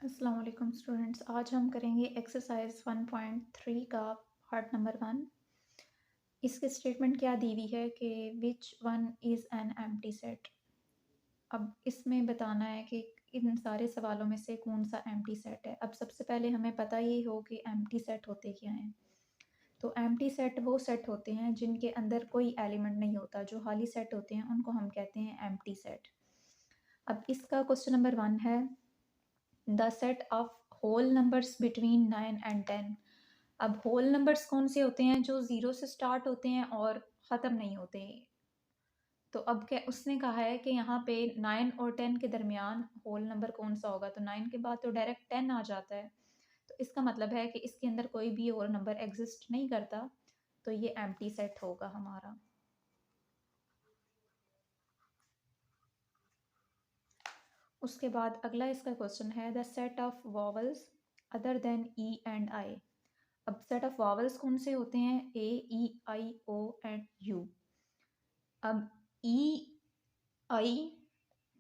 अस्सलाम वालेकुम स्टूडेंट्स। आज हम करेंगे एक्सरसाइज 1.3 का पार्ट नंबर 1। इसके स्टेटमेंट क्या दी हुई है कि which one is an empty set. अब इसमें बताना है कि इन सारे सवालों में से कौन सा एम्प्टी सेट है। अब सबसे पहले हमें पता ये हो कि एम्प्टी सेट होते क्या हैं। तो एम्प्टी सेट वो सेट होते हैं जिनके अंदर कोई एलिमेंट नहीं होता। जो खाली सेट होते हैं उनको हम कहते हैं एम्प्टी सेट। अब इसका क्वेश्चन नंबर 1 है the set of whole numbers between 9 and 10। अब होल नंबर्स कौन से होते हैं? जो ज़ीरो से स्टार्ट होते हैं और ख़त्म नहीं होते। तो अब क्या उसने कहा है कि यहाँ पे 9 और 10 के दरमियान होल नंबर कौन सा होगा। तो 9 के बाद तो डायरेक्ट 10 आ जाता है। तो इसका मतलब है कि इसके अंदर कोई भी और नंबर एग्जिस्ट नहीं करता। तो ये एम्प्टी सेट होगा हमारा। उसके बाद अगला इसका क्वेश्चन है the set of vowels other than E and I. अब सेट ऑफ वॉवल्स कौन से होते हैं? ए, ई, आई, ओ एंड यू। अब ई, आई,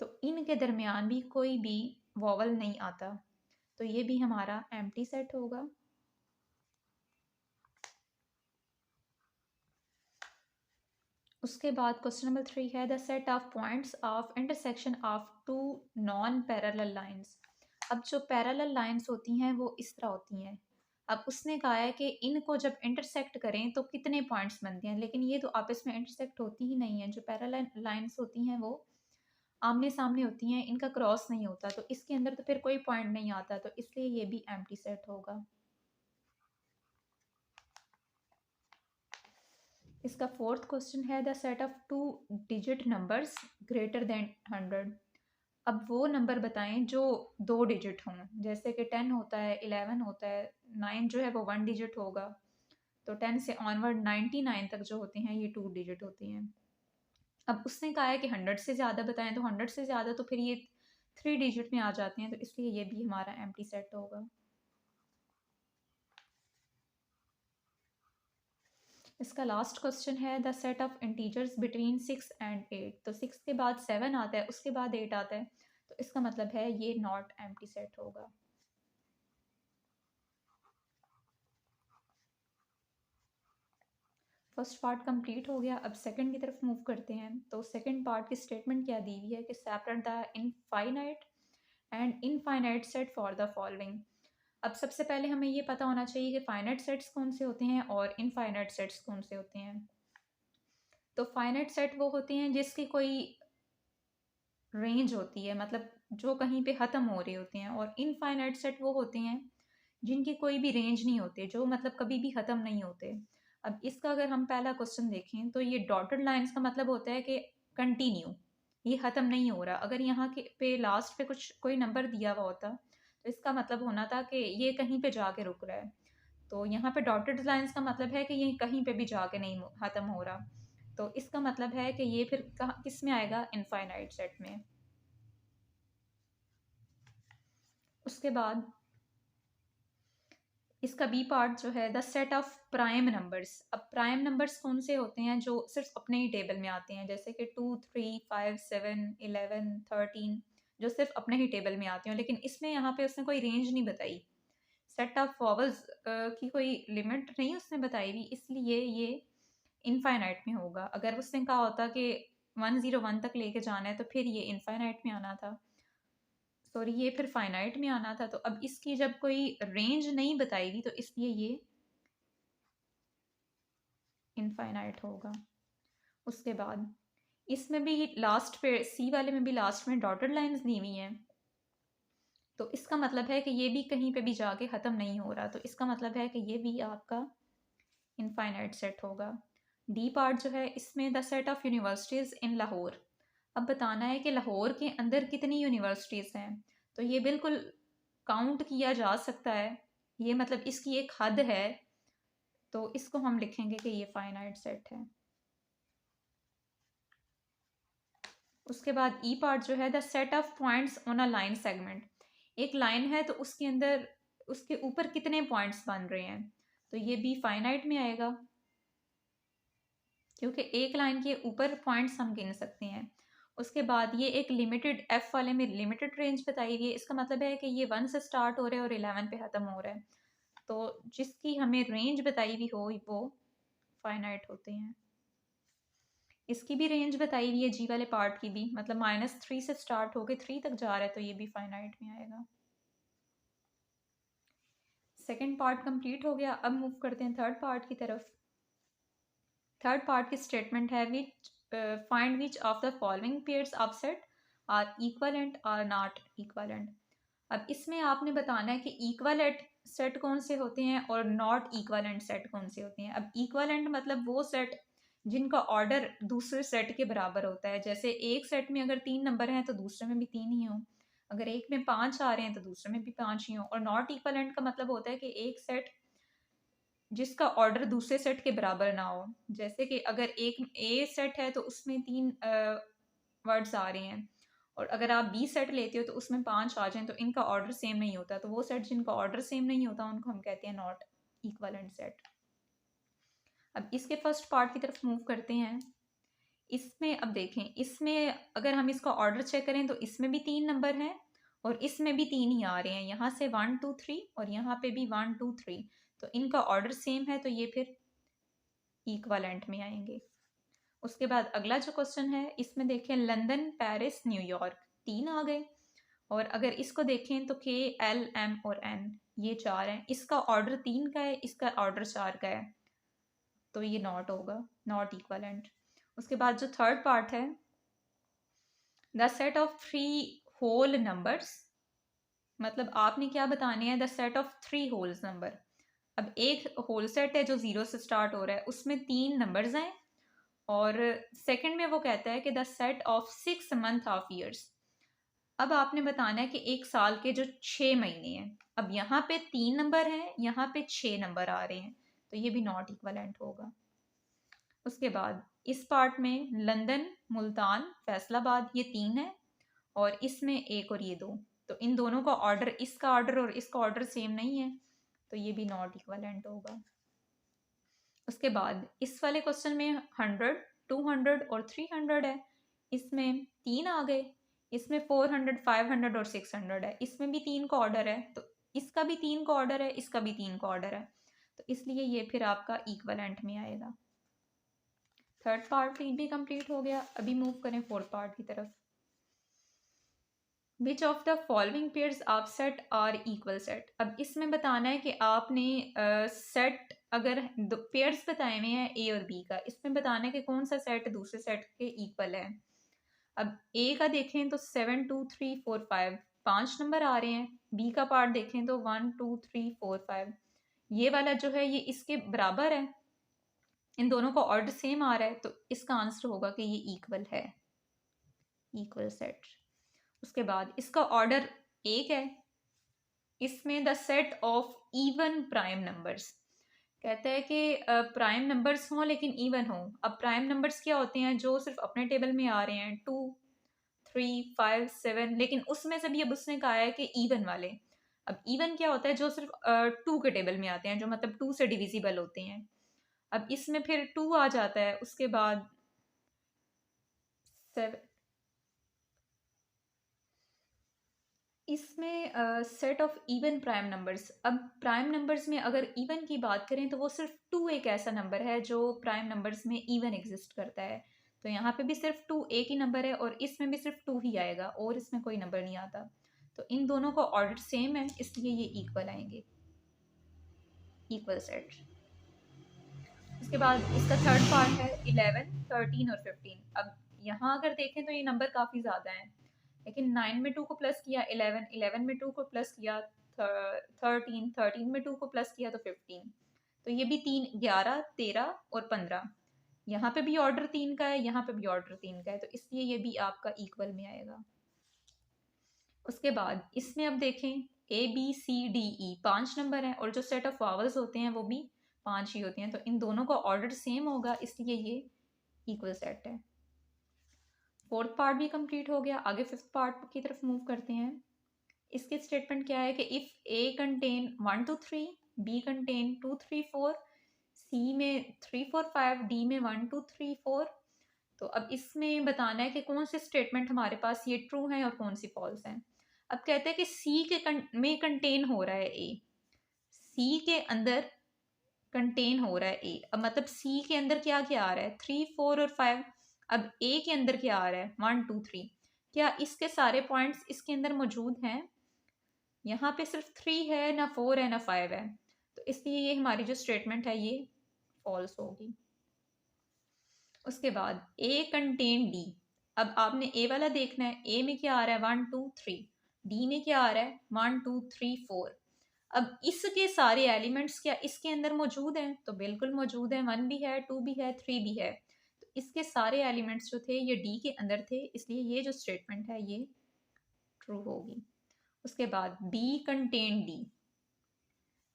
तो इनके दरमियान भी कोई भी वॉवल नहीं आता। तो ये भी हमारा एम्प्टी सेट होगा। उसके बाद क्वेश्चन नंबर 3 है the set of points of intersection of two non parallel lines. अब जो पैरेलल लाइंस होती हैं वो इस तरह होती हैं। अब उसने कहा है कि इनको जब इंटरसेक्ट करें तो कितने पॉइंट्स बनते हैं, लेकिन ये तो आपस में इंटरसेक्ट होती ही नहीं है। जो पैरेलल लाइंस होती हैं वो आमने सामने होती हैं, इनका क्रॉस नहीं होता। तो इसके अंदर तो फिर कोई पॉइंट नहीं आता। तो इसलिए ये भी एम्प्टी सेट होगा। इसका फोर्थ क्वेश्चन है the set of two digit numbers greater than 100। अब वो नंबर बताएं जो दो डिजिट हों। जैसे कि 10 होता है, 11 होता है, 9 जो है वो 1 डिजिट होगा। तो 10 से ऑनवर्ड 99 तक जो होते हैं ये 2 डिजिट होती हैं। अब उसने कहा है कि 100 से ज़्यादा बताएं। तो 100 से ज़्यादा तो फिर ये 3 डिजिट में आ जाते हैं। तो इसलिए ये भी हमारा एम्प्टी सेट होगा। इसका लास्ट क्वेश्चन है the set of integers between 6 and 8। तो 6 के बाद 7 आता है, उसके बाद 8 आता है। तो इसका मतलब है ये नॉट एम्प्टी सेट होगा। फर्स्ट पार्ट कंप्लीट हो गया। अब सेकंड की तरफ मूव करते हैं। तो सेकंड पार्ट की स्टेटमेंट क्या दी हुई है कि separate the infinite and infinite set for the following. अब सबसे पहले हमें ये पता होना चाहिए कि फाइनाइट सेट्स कौन से होते हैं और इनफाइनाइट सेट्स कौन से होते हैं। तो फाइनाइट सेट वो होते हैं जिसकी कोई रेंज होती है, मतलब जो कहीं पे ख़त्म हो रहे होते हैं। और इनफाइनाइट सेट वो होते हैं जिनकी कोई भी रेंज नहीं होते, जो मतलब कभी भी ख़त्म नहीं होते। अब इसका अगर हम पहला क्वेश्चन देखें तो ये डॉटेड लाइंस का मतलब होता है कि कंटिन्यू, ये ख़त्म नहीं हो रहा। अगर यहाँ के पे लास्ट पे कुछ कोई नंबर दिया हुआ होता तो इसका मतलब होना था कि ये कहीं पे जाके रुक रहा है। तो यहाँ पे डॉटेड लाइंस का मतलब है कि ये कहीं पे भी जाके नहीं ख़त्म हो रहा। तो इसका मतलब है कि ये फिर कहाँ किस में आएगा? इनफाइनाइट सेट में। उसके बाद इसका बी पार्ट जो है the set of prime numbers. अब प्राइम नंबर्स कौन से होते हैं? जो सिर्फ अपने ही टेबल में आते हैं, जैसे कि 2, 3, 5, 7, 11, 13, जो सिर्फ अपने ही टेबल में आते हैं। लेकिन इसमें यहाँ पे उसने कोई रेंज नहीं बताई। सेट ऑफ वॉवल्स की कोई लिमिट नहीं उसने बताई हुई, इसलिए ये इनफाइनाइट में होगा। अगर उसने कहा होता कि 101 तक लेके जाना है तो फिर ये इनफाइनाइट में आना था। सॉरी, ये फिर फाइनाइट में आना था। तो अब इसकी जब कोई रेंज नहीं बताई हुई तो इसलिए ये इनफाइनाइट होगा। उसके बाद इसमें भी लास्ट पे सी वाले में भी लास्ट में डॉटेड लाइंस दी हुई हैं। तो इसका मतलब है कि ये भी कहीं पे भी जाके ख़त्म नहीं हो रहा। तो इसका मतलब है कि ये भी आपका इनफाइनाइट सेट होगा। डी पार्ट जो है इसमें द सेट ऑफ यूनिवर्सिटीज़ इन लाहौर। अब बताना है कि लाहौर के अंदर कितनी यूनिवर्सिटीज़ हैं। तो ये बिल्कुल काउंट किया जा सकता है, ये मतलब इसकी एक हद है। तो इसको हम लिखेंगे कि ये फाइनाइट सेट है। उसके बाद ई पार्ट जो है the set of points on a line segment. एक लाइन है तो उसके अंदर उसके ऊपर कितने पॉइंट्स बन रहे हैं। तो ये भी फाइनाइट में आएगा, क्योंकि एक लाइन के ऊपर पॉइंट्स हम गिन सकते हैं। उसके बाद ये एक लिमिटेड एफ वाले में लिमिटेड रेंज बताई गई है। इसका मतलब है कि ये 1 से स्टार्ट हो रहा है और 11 पे ख़त्म हो रहा है। तो जिसकी हमें रेंज बताई हुई हो वो फाइनाइट होते हैं। इसकी भी रेंज बताई हुई है जी वाले पार्ट की भी, मतलब -3 से स्टार्ट होके 3 तक जा रहा है, तो ये भी फाइनाइट में आएगा। सेकेंड पार्ट कंप्लीट हो गया। अब मूव करते हैं थर्ड पार्ट की तरफ। थर्ड पार्ट की स्टेटमेंट है which find which of the following pairs of set are equivalent or not equivalent. अब इसमें आपने बताना है कि इक्वलेंट सेट कौन से होते हैं और नॉट इक्वलेंट सेट कौन से होते हैं। अब इक्वलेंट मतलब वो सेट जिनका ऑर्डर दूसरे सेट के बराबर होता है। जैसे एक सेट में अगर 3 नंबर हैं तो दूसरे में भी 3 ही हो, अगर एक में 5 आ रहे हैं तो दूसरे में भी 5 ही हो। और नॉट इक्वलेंट का मतलब होता है कि एक सेट जिसका ऑर्डर दूसरे सेट के बराबर ना हो। जैसे कि अगर एक ए सेट है तो उसमें 3 वर्ड्स आ रहे हैं, और अगर आप बी सेट लेते हो तो उसमें 5 आ जाएं, तो इनका ऑर्डर सेम नहीं होता। तो वो सेट जिनका ऑर्डर सेम नहीं होता उनको हम कहते हैं नॉट इक्वलेंट सेट। अब इसके फर्स्ट पार्ट की तरफ मूव करते हैं। इसमें अब देखें, इसमें अगर हम इसका ऑर्डर चेक करें तो इसमें भी 3 नंबर हैं और इसमें भी 3 ही आ रहे हैं। यहाँ से 1 2 3 और यहाँ पे भी 1 2 3, तो इनका ऑर्डर सेम है, तो ये फिर इक्वलेंट में आएंगे। उसके बाद अगला जो क्वेश्चन है, इसमें देखें लंदन, पेरिस, न्यूयॉर्क 3 आ गए। और अगर इसको देखें तो के, एल, एम और एन ये 4 हैं। इसका ऑर्डर 3 का है, इसका ऑर्डर 4 का है, तो ये नॉट होगा, नॉट इक्वलेंट। उसके बाद जो थर्ड पार्ट है, the set of 3 whole numbers, मतलब आपने क्या बताने हैं, the set of 3 wholes number. अब एक होल सेट है जो 0 से स्टार्ट हो रहा है, उसमें 3 नंबर्स हैं। और सेकंड में वो कहता है कि the set of 6 month of years. अब आपने बताना है कि एक साल के जो 6 महीने हैं। अब यहाँ पे 3 नंबर हैं, यहाँ पे 6 नंबर आ रहे हैं, तो ये भी नॉट इक्वलेंट होगा। उसके बाद इस पार्ट में लंदन, मुल्तान, फैसलाबाद ये 3 है, और इसमें 1 और ये 2, तो इन दोनों का ऑर्डर, इसका ऑर्डर और इसका ऑर्डर सेम नहीं है, तो ये भी नॉट इक्वलेंट होगा। उसके बाद इस वाले क्वेश्चन में 100, 200 और 300 है। इसमें 3 आ गए, इसमें 400, 500 और 600 है। इसमें भी 3 का ऑर्डर है, तो इसका भी 3 का ऑर्डर है, इसका भी 3 का ऑर्डर है, तो इसलिए ये फिर आपका इक्वलेंट में आएगा। थर्ड पार्ट भी कंप्लीट हो गया। अभी मूव करें फोर्थ पार्ट की तरफ। Which of the following pairs of set are equal set. अब इसमें बताना है कि आपने सेट अगर पेयर्स बताए हुए हैं ए और बी का, इसमें बताना है कि कौन सा सेट दूसरे सेट के इक्वल है। अब ए का देखें तो 7 2 3 4 5 5 नंबर आ रहे हैं। बी का पार्ट देखें तो 1 2 3 4 5, ये वाला जो है ये इसके बराबर है, इन दोनों का ऑर्डर सेम आ रहा है, तो इसका आंसर होगा कि ये इक्वल है, इक्वल सेट। उसके बाद इसका ऑर्डर 1 है। इसमें the set of even prime numbers, कहता है कि प्राइम नंबर्स हों लेकिन इवन हों। अब प्राइम नंबर्स क्या होते हैं, जो सिर्फ अपने टेबल में आ रहे हैं, 2 3 5 7, लेकिन उसमें से भी अब उसने कहा है कि इवन वाले। अब इवन क्या होता है, जो सिर्फ 2 के टेबल में आते हैं, जो मतलब 2 से डिविजिबल होते हैं। अब इसमें फिर 2 आ जाता है, उसके बाद 7। इसमें set of even prime numbers. अब प्राइम नंबर्स में अगर इवन की बात करें तो वो सिर्फ 2 एक ऐसा नंबर है जो प्राइम नंबर्स में इवन एग्जिस्ट करता है। तो यहाँ पे भी सिर्फ 2 एक ही नंबर है, और इसमें भी सिर्फ 2 ही आएगा, और इसमें कोई नंबर नहीं आता। तो इन दोनों का ऑर्डर सेम है, इसलिए ये इक्वल आएंगे, इक्वल सेट। उसके बाद इसका थर्ड पार्ट है 11 13 और 15। अब यहाँ अगर देखें तो ये नंबर काफ़ी ज़्यादा हैं, लेकिन 9 में 2 को प्लस किया 11, 11 में 2 को प्लस किया 13, 13 में 2 को प्लस किया तो 15, तो ये भी 3 11 13 और 15। यहाँ पे भी ऑर्डर 3 का है, यहाँ पे भी ऑर्डर 3 का है, तो इसलिए ये भी आपका इक्वल में आएगा। उसके बाद इसमें अब देखें A B C D E 5 number हैं, और जो सेट ऑफ वावल्स होते हैं वो भी 5 ही होते हैं, तो इन दोनों का ऑर्डर सेम होगा, इसलिए ये इक्वल सेट है। फोर्थ पार्ट भी कंप्लीट हो गया। आगे फिफ्थ पार्ट की तरफ मूव करते हैं। इसकी स्टेटमेंट क्या है कि if A contain 1 2 3, B contain 2 3 4, C में 3 4 5, डी में 1 2 3 4, तो अब इसमें बताना है कि कौन से स्टेटमेंट हमारे पास ये ट्रू हैं और कौन सी फॉल्स हैं। अब कहते हैं कि सी के में कंटेन हो रहा है ए, सी के अंदर कंटेन हो रहा है ए। अब मतलब सी के अंदर क्या क्या आ रहा है, 3 4 और 5। अब ए के अंदर क्या आ रहा है, 1 2 3। क्या इसके सारे पॉइंट्स इसके अंदर मौजूद हैं? यहाँ पे सिर्फ 3 है, ना 4 है ना 5 है, तो इसलिए ये हमारी जो स्टेटमेंट है ये फॉल्स होगी। उसके बाद ए कंटेन डी। अब आपने ए वाला देखना है, ए में क्या आ रहा है 1 2 3, डी में क्या आ रहा है 1 2 3 4। अब इसके सारे एलिमेंट्स क्या इसके अंदर मौजूद हैं? तो बिल्कुल मौजूद है, 1 भी है, 2 भी है, 3 भी है। तो इसके सारे एलिमेंट्स जो थे ये डी के अंदर थे, इसलिए ये जो स्टेटमेंट है ये ट्रू होगी। उसके बाद बी कंटेन डी,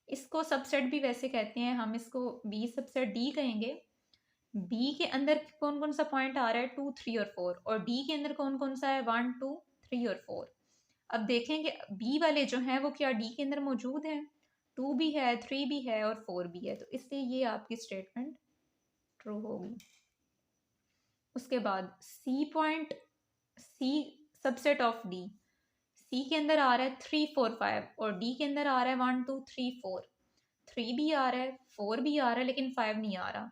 इसको सबसेट भी वैसे कहते हैं, हम इसको बी सबसेट डी कहेंगे। बी के अंदर कौन कौन सा पॉइंट आ रहा है 2 3 और 4, और डी के अंदर कौन कौन सा है 1 2 3 और 4। अब देखेंगे बी वाले जो हैं वो क्या डी के अंदर मौजूद हैं, 2 भी है, 3 भी है और 4 भी है, तो इसलिए ये आपकी स्टेटमेंट ट्रू होगी। उसके बाद C point, C subset of D, C के अंदर आ रहा है 3 4 5 और डी के अंदर आ रहा है 1 2 3 4। 3 भी आ रहा है, 4 भी आ रहा है, लेकिन 5 नहीं आ रहा,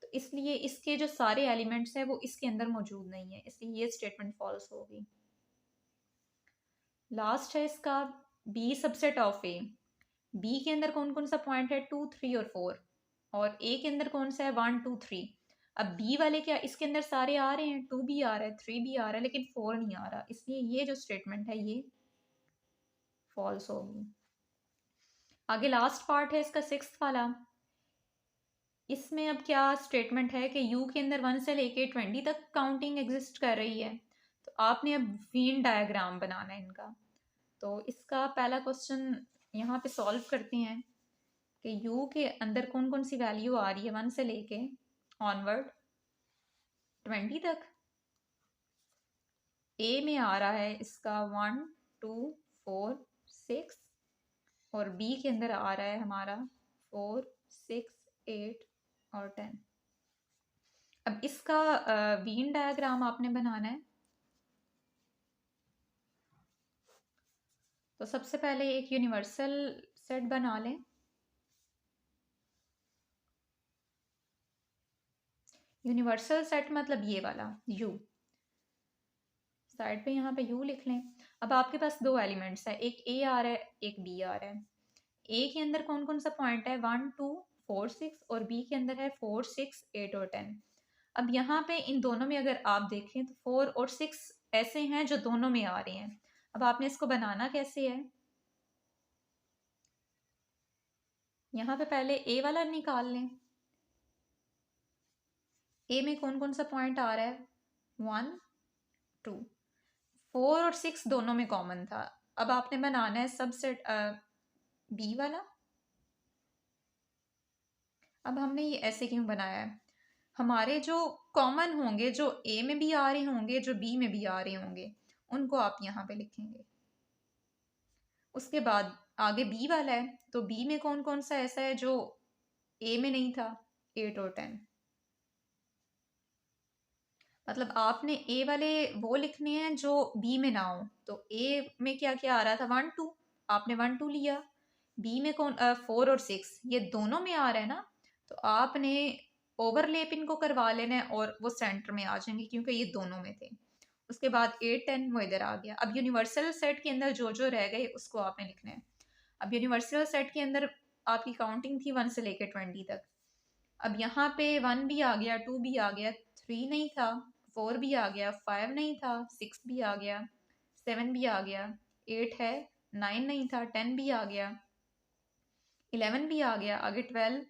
तो इसलिए इसके जो सारे एलिमेंट्स हैं वो इसके अंदर मौजूद नहीं है, इसलिए ये स्टेटमेंट फॉल्स होगी। लास्ट है इसका B subset of A. B के अंदर कौन कौन सा पॉइंट है 2 3 और 4, और ए के अंदर कौन सा है 1 2 3। अब बी वाले क्या इसके अंदर सारे आ रहे हैं, 2 भी आ रहा है, 3 भी आ रहा है, लेकिन 4 नहीं आ रहा, इसलिए ये जो स्टेटमेंट है ये फॉल्स होगी। आगे लास्ट पार्ट है इसका 6th वाला। इसमें अब क्या स्टेटमेंट है कि यू के अंदर 1 से लेके 20 तक काउंटिंग एग्जिस्ट कर रही है, तो आपने अब वेन डायग्राम बनाना है इनका। तो इसका पहला क्वेश्चन यहाँ पे सॉल्व करते हैं कि यू के अंदर कौन कौन सी वैल्यू आ रही है 1 से लेके ऑनवर्ड 20 तक। ए में आ रहा है इसका 1 2 4 6, और बी के अंदर आ रहा है हमारा 4 6 8 और 10। अब इसका वेन डायग्राम आपने बनाना है। तो सबसे पहले एक यूनिवर्सल सेट बना लें। यूनिवर्सल सेट मतलब ये वाला यू, साइड पे यहाँ पे यू लिख लें। अब आपके पास दो एलिमेंट्स है, एक ए आ रहा है एक बी आ रहा है। ए के अंदर कौन कौन सा पॉइंट है 1 2 4 6, और बी के अंदर है 4 6 8 और 10। अब यहाँ पे इन दोनों में अगर आप देखें तो 4 और 6 ऐसे हैं जो दोनों में आ रहे हैं। अब आपने इसको बनाना कैसे है, यहाँ पे पहले ए वाला निकाल लें। ए में कौन कौन सा पॉइंट आ रहा है 1 2, 4 और 6 दोनों में कॉमन था। अब आपने बनाना है सबसेट बी वाला। अब हमने ये ऐसे क्यों बनाया है, हमारे जो कॉमन होंगे, जो ए में भी आ रहे होंगे, जो बी में भी आ रहे होंगे, उनको आप यहाँ पे लिखेंगे। उसके बाद आगे बी वाला है, तो बी में कौन कौन सा ऐसा है जो ए में नहीं था 8 और 10। मतलब आपने ए वाले वो लिखने हैं जो बी में ना हो। तो ए में क्या क्या आ रहा था 1 2, आपने 1 2 लिया। बी में कौन 4 और 6 ये दोनों में आ रहा है ना, तो आपने ओवरलेप इनको करवा लेना है और वो सेंटर में आ जाएंगे क्योंकि ये दोनों में थे। उसके बाद 8 10 वो इधर आ गया। अब यूनिवर्सल सेट के अंदर जो जो रह गए उसको आपने लिखना है। अब यूनिवर्सल सेट के अंदर आपकी काउंटिंग थी 1 से लेकर 20 तक। अब यहाँ पे 1 भी आ गया, 2 भी आ गया, 3 नहीं था, 4 भी आ गया, 5 नहीं था, 6 भी आ गया, 7 भी आ गया, 8 है, 9 नहीं था, 10 भी आ गया, 11 भी आ गया, आगे 12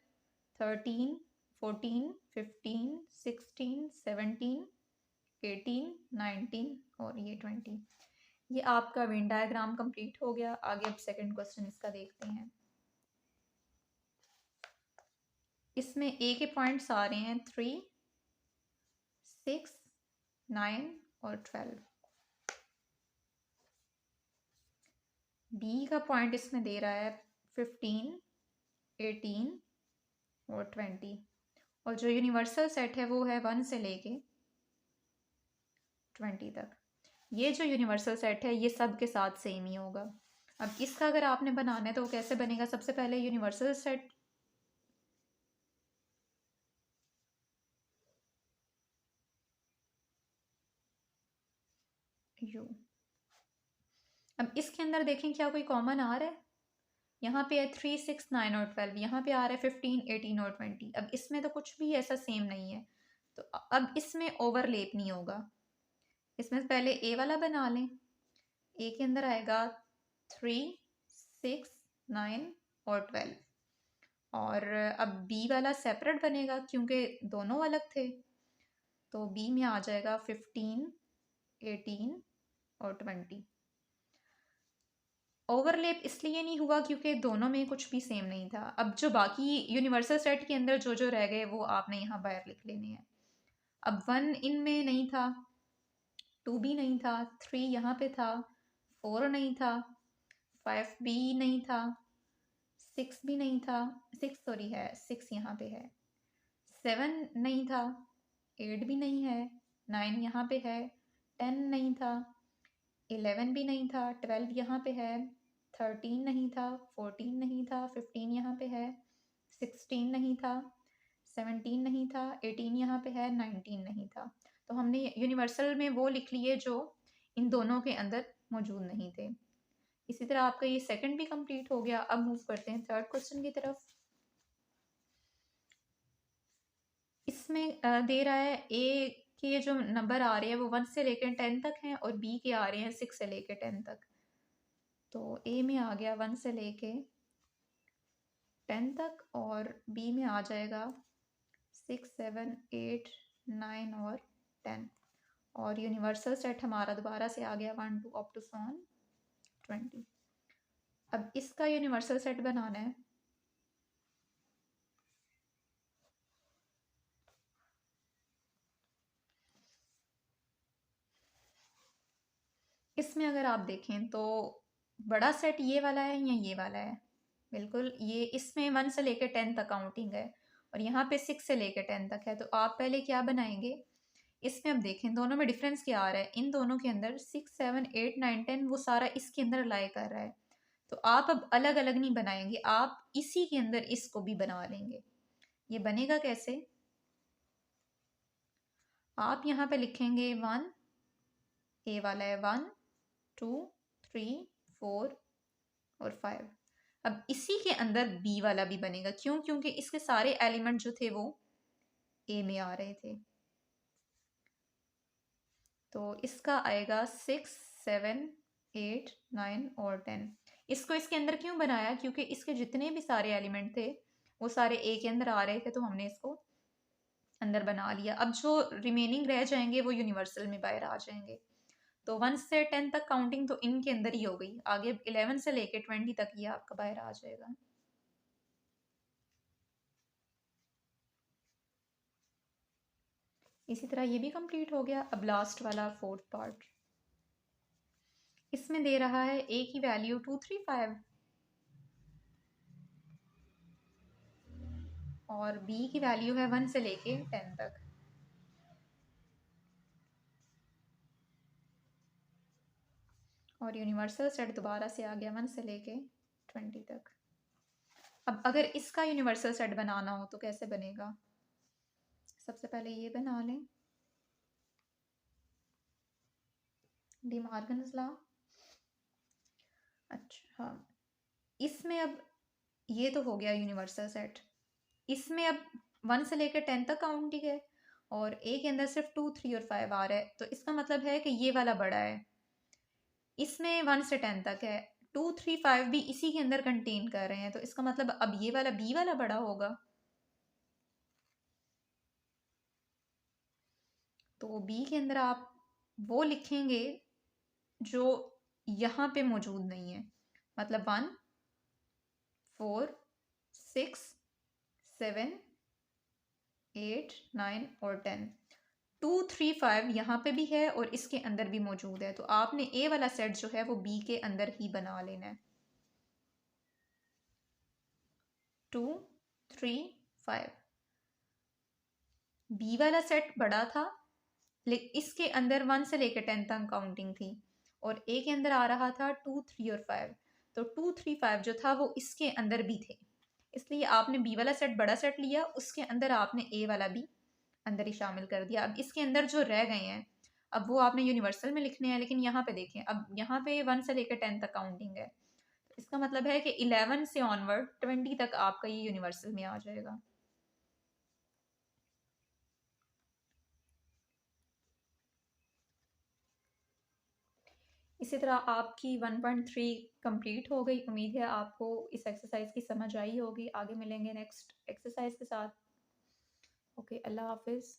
13 14 15 16 17 18 19 और ये 20। ये आपका वेन डायग्राम कंप्लीट हो गया। आगे अब सेकंड क्वेश्चन इसका देखते हैं। इसमें ए के पॉइंट्स आ रहे हैं 3 6 9 और 12। बी का पॉइंट इसमें दे रहा है 15 18 और 20, और जो यूनिवर्सल सेट है वो है 1 से लेके 20 तक। ये जो यूनिवर्सल सेट है ये सब के साथ सेम ही होगा। अब इसका अगर आपने बनाना है तो वो कैसे बनेगा? सबसे पहले यूनिवर्सल सेट यू, अब इसके अंदर देखें क्या कोई कॉमन आ रहा है? यहाँ पे है 3, 6, 9 और 12, यहाँ पे आ रहा है 15, 18 और 20। अब इसमें तो कुछ भी ऐसा सेम नहीं है, तो अब इसमें ओवरलेप नहीं होगा। इसमें पहले ए वाला बना लें। ए के अंदर आएगा 3, 6, 9 और 12। और अब बी वाला सेपरेट बनेगा क्योंकि दोनों अलग थे, तो बी में आ जाएगा 15, 18 और 20। ओवरलैप इसलिए नहीं हुआ क्योंकि दोनों में कुछ भी सेम नहीं था। अब जो बाकी यूनिवर्सल सेट के अंदर जो जो रह गए वो आपने यहाँ बाहर लिख लेने हैं। अब 1 इनमें नहीं था, 2 भी नहीं था, 3 यहाँ पे था, 4 नहीं था, 5 भी नहीं था, 6 भी नहीं था, 6 सॉरी है, 6 यहाँ पे है, 7 नहीं था, 8 भी नहीं है, 9 यहाँ पे है, 10 नहीं था, 11 भी नहीं था, 12 यहाँ पे है, 13 नहीं था, 14 नहीं था, 15 यहाँ पे है, 16 नहीं था, 17 नहीं था, 18 यहाँ पे है, 19 नहीं था। तो हमने यूनिवर्सल में वो लिख लिए जो इन दोनों के अंदर मौजूद नहीं थे। इसी तरह आपका ये सेकंड भी कंप्लीट हो गया। अब मूव करते हैं थर्ड क्वेश्चन की तरफ। इसमें दे रहा है ए के जो नंबर आ रहे हैं वो 1 से लेकर 10 तक हैं और बी के आ रहे हैं 6 से लेकर 10 तक। तो ए में आ गया 1 से लेके 10 तक और बी में आ जाएगा 6, 7, 8, 9 और 10। और यूनिवर्सल सेट हमारा दोबारा से आ गया 1 2 अप टू 20। अब इसका यूनिवर्सल सेट बनाना है। इसमें अगर आप देखें तो बड़ा सेट ये वाला है या ये वाला है? बिल्कुल, ये इसमें 1 से लेकर 10 तक काउंटिंग है और यहाँ पे 6 से लेकर 10 तक है। तो आप पहले क्या बनाएंगे? इसमें अब देखें दोनों में डिफरेंस क्या आ रहा है। इन दोनों के अंदर 6, 7, 8, 9, 10 वो सारा इसके अंदर लाई कर रहा है। तो आप अब अलग अलग नहीं बनाएंगे, आप इसी के अंदर इसको भी बना लेंगे। ये बनेगा कैसे? आप यहाँ पे लिखेंगे 1, ए वाला है 1, 2, 3, 4 और 5। अब इसी के अंदर बी वाला भी बनेगा। क्यों? क्योंकि इसके सारे एलिमेंट जो थे वो ए में आ रहे थे। तो इसका आएगा 6, 7, 8, 9 और 10। इसको इसके अंदर क्यों बनाया? क्योंकि इसके जितने भी सारे एलिमेंट थे वो सारे ए के अंदर आ रहे थे, तो हमने इसको अंदर बना लिया। अब जो रिमेनिंग रह जाएंगे वो यूनिवर्सल में बाहर आ जाएंगे। तो 1 से 10 तक काउंटिंग तो इनके अंदर ही हो गई। आगे 11 से लेके 20 तक ये आपका बाहर आ जाएगा। इसी तरह ये भी कंप्लीट हो गया। अब लास्ट वाला फोर्थ पार्ट। इसमें दे रहा है ए की वैल्यू 235 और बी की वैल्यू है 1 से लेके 10 तक। और यूनिवर्सल सेट दोबारा से आ गया 1 से लेके 20 तक। अब अगर इसका यूनिवर्सल सेट बनाना हो तो कैसे बनेगा? सबसे पहले ये बना लें, डी मॉर्गन्स लॉ। अच्छा, इसमें अब ये तो हो गया यूनिवर्सल सेट। इसमें अब 1 से लेकर 10 तक काउंटिंग है और ए के अंदर सिर्फ 2, 3 और 5 आ रहा है। तो इसका मतलब है कि ये वाला बड़ा है। इसमें 1 से 10 तक है, 2, 3, 5 भी इसी के अंदर कंटेन कर रहे हैं। तो इसका मतलब अब ये वाला बी वाला बड़ा होगा। तो बी के अंदर आप वो लिखेंगे जो यहाँ पे मौजूद नहीं है। मतलब 1, 4, 6, 7, 8, 9 और 10। 2, 3, 5 यहाँ पे भी है और इसके अंदर भी मौजूद है। तो आपने ए वाला सेट जो है वो बी के अंदर ही बना लेना है। 2, 3, 5 बी वाला सेट बड़ा था इसके अंदर 1 से लेकर 10 तक काउंटिंग थी और ए के अंदर आ रहा था 2, 3 और 5। तो 2, 3, 5 जो था वो इसके अंदर भी थे, इसलिए आपने बी वाला सेट बड़ा सेट लिया, उसके अंदर आपने ए वाला भी अंदर ही शामिल कर दिया। अब इसके अंदर जो रह गए हैं अब वो आपने यूनिवर्सल में लिखने हैं, लेकिन यहाँ पे देखें, अब यहाँ पे 1 से लेकर 10 तक काउंटिंग है, तो इसका मतलब है कि 11 से ऑनवर्ड 20 तक आपका ये यूनिवर्सल में आ जाएगा। इसी तरह आपकी 1.3 कंप्लीट हो गई। उम्मीद है आपको इस एक्सरसाइज की समझ आई होगी। आगे मिलेंगे नेक्स्ट एक्सरसाइज के साथ। ओके, अल्लाह हाफिज़।